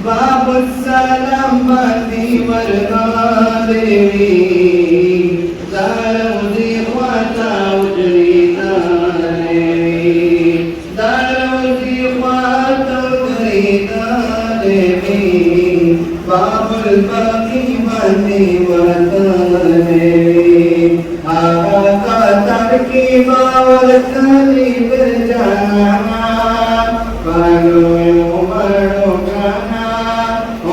बाबुसलाम बाती वरगादेवी दारूदी ख्वाता उजड़ी देवी दारूदी ख्वाता उजड़ी देवी बाबुल बाकी बाती वरगादेवी आगा का तड़की बावल कली बिर जाना पालो बड़ो गाना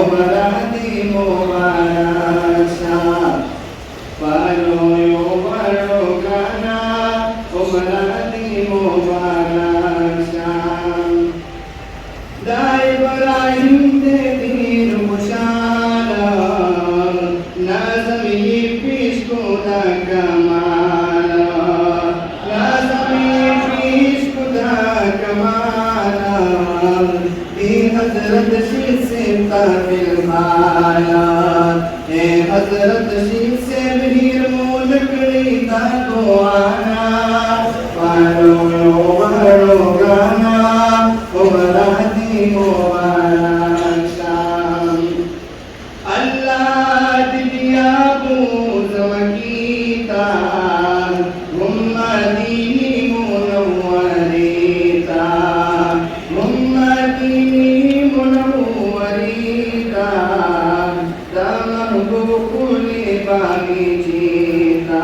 उमरा दी मुबारशा पालो बड़ो गाना उमरा दी मुबारशा दाई बराइम दे दीन मुशारा नाज़मी पीश को दा कमाला नाज़मी पीश को दा कमाला हज़रत शीर से ताबिल माला ए हज़रत शीर से वीर मोलकड़ी दा को आना पारो बड़ो गाना उमरा दी मुबारशा अल्लाह दिया बूज़ मकीता मुम्मदी मुनव्वरीता मुम्मदी मुनव्वरीता दामन गोकुले बागी जीता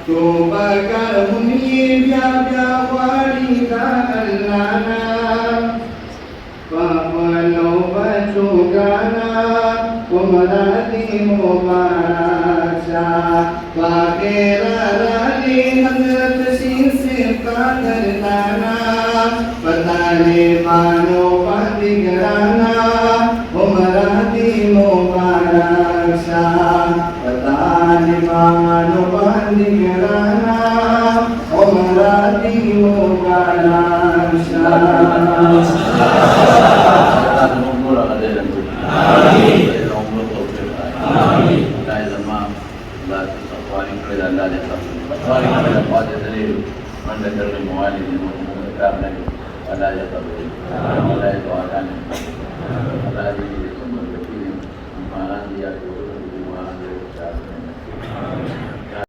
तो बगर हुनी व्या वाली दा अल्लाह पापलो बचो गाना उमरा दी मुबारशा वागेरा रानी हज़रत शीर से कादर दाना पता ले मानो पादिगराना